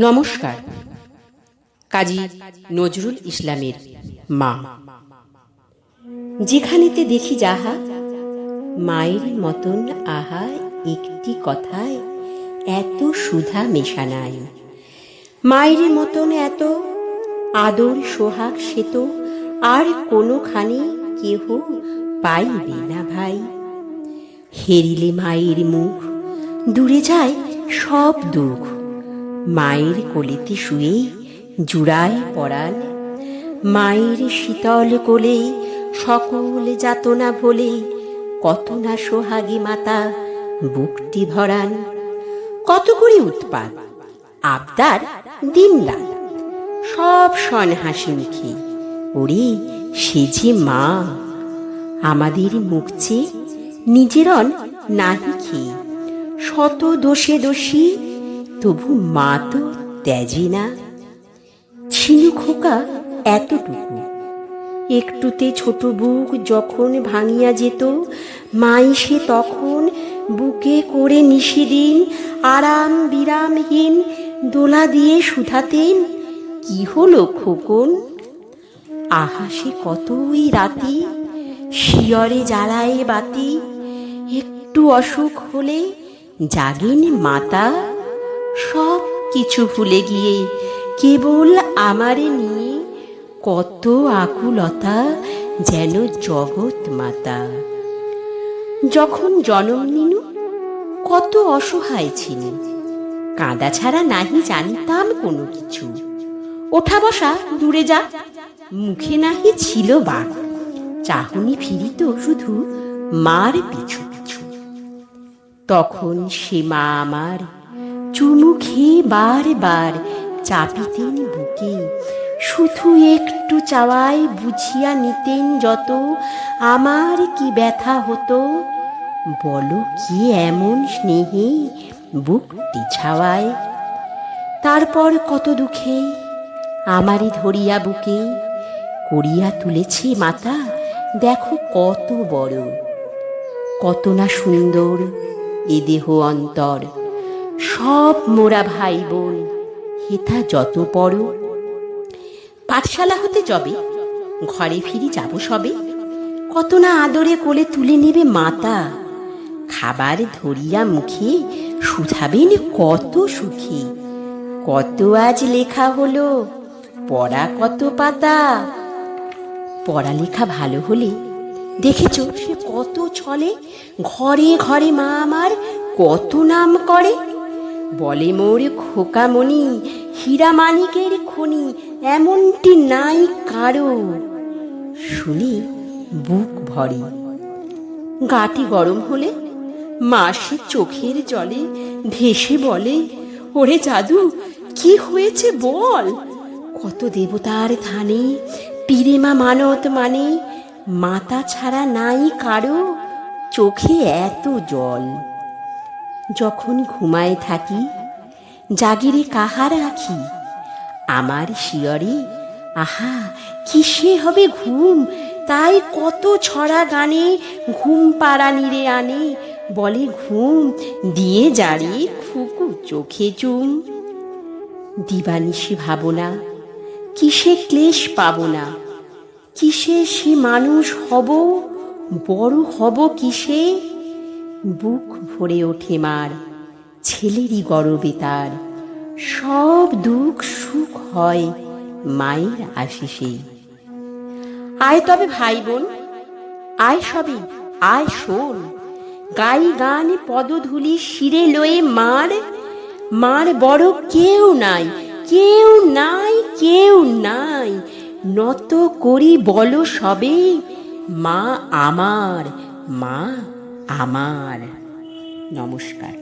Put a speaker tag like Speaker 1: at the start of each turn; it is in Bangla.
Speaker 1: নমস্কার। কাজী নজরুল ইসলামের মা। যেখানেতে দেখি যাহা, মায়ের মতন আহা একটি কথায় এত সুধা মেশা নাই। মায়ের মতন এত আদর সোহাগ সে তো আর কোনোখানে কেহ পাইবে না ভাই। হেরিলে মায়ের মুখ, দূরে যায় সব দুঃখ। মায়ের কোলেতে শুয়ে জুড়ায় পরাণ, মায়ের শীতল কোলে সকল যাতনা ভোলে। কত না সোহাগে মাতা বুকটি ভরান। কত করে উৎপাত আবদার দিন রাত, সব শন হাসি মুখে। ওরে সে যে মা, আমাদের মুখ চেয়ে নিজেরন নাহি খেয়ে। শত দোষে দোষী তবু মা তো ত্যাজি না। ছিল খোকা এতটুকু, একটুতে ছোট বুক যখন ভাঙিয়া যেত, মাই সে তখন বুকে করে নিশিদিন আরাম বিরামহীন দোলা দিয়ে শুধাতেন, কি হলো খোকন? আহা সে কতই রাতি শিয়রে জ্বালায় বাতি। একটু অসুখ হলে জাগেন মাতা, সব কিছু ভুলে গিয়ে কেবল আমারে নিয়ে। কত আকুলতা যেন জগৎ মাতা। যখন জনম নিনু কত অসহায় ছিলেন, কাঁদা ছাড়া নাহি জানিতাম কোনো কিছু। ওঠা বসা দূরে যা, মুখে নাহি ছিল বাক। চাহনি ফিরিত শুধু মার পিছু পিছু। তখন সে মা আমার চুমু খেয়ে বার বার চাপিতেন বুকে। শুধু একটু চাওয়ায় বুঝিয়া নিতেন যত আমার কি ব্যথা হতো। বলো কি এমন স্নেহে বুকটি ছাওয়ায়। তারপর কত দুঃখে আমারে ধরিয়া বুকে করিয়া তুলেছে মাতা, দেখো কত বড়। কত না সুন্দর এ দেহ অন্তর, সব মোরা ভাই বোন হেথা যত পড়ো। পাঠশালা হতে যবে ঘরে ফিরি যাব সবে, কত না আদরে কোলে তুলে নেবে মাতা। খাবার ধরিয়া মুখে শুধাবেন কত সুখে। কত আজ লেখা হলো, পড়া কত পাতা। পড়ালেখা ভালো হলে দেখেছ সে কত ছলে, ঘরে ঘরে মা আমার কত নাম করে। বলে মোর খোকামণি হীরা মানিকের খনি, এমনটি নাই কারো। শুনি বুক ভরে। গাটি গরম হলে মা সে চোখের জলে ভেসে বলে, ওরে জাদু কি হয়েছে বল। কত দেবতার থানে পীরে মা মানত মানে, মাতা ছাড়া নাই কারো চোখে এত জল। যখন ঘুমায় থাকি জাগিরে কাহার আখি, আমার শিয়রে আহা কিসে হবে ঘুম। তাই কত ছড়া গানে ঘুম পাড়ানিরে আনে, বলে ঘুম দিয়ে যারে খুকু চোখে চুম। দিবানিশি ভাবনা কিসে ক্লেশ পাব না, কিসে সে মানুষ হব, বড় হব কিসে। বুক ভরে ওঠে মার ছেলেরই গর্বে তার, সব দুঃখ সুখ হয় মায়ের আশিসে। আয় তবে ভাই বোন আয় সবে, আয় শোন। গাই গান পদধূলি শিরে লয়ে মার, মার বড় কেউ নাই, কেউ নাই, কেউ নাই। নত করি বলো সবে, মা আমার, মা আমার। নমস্কার।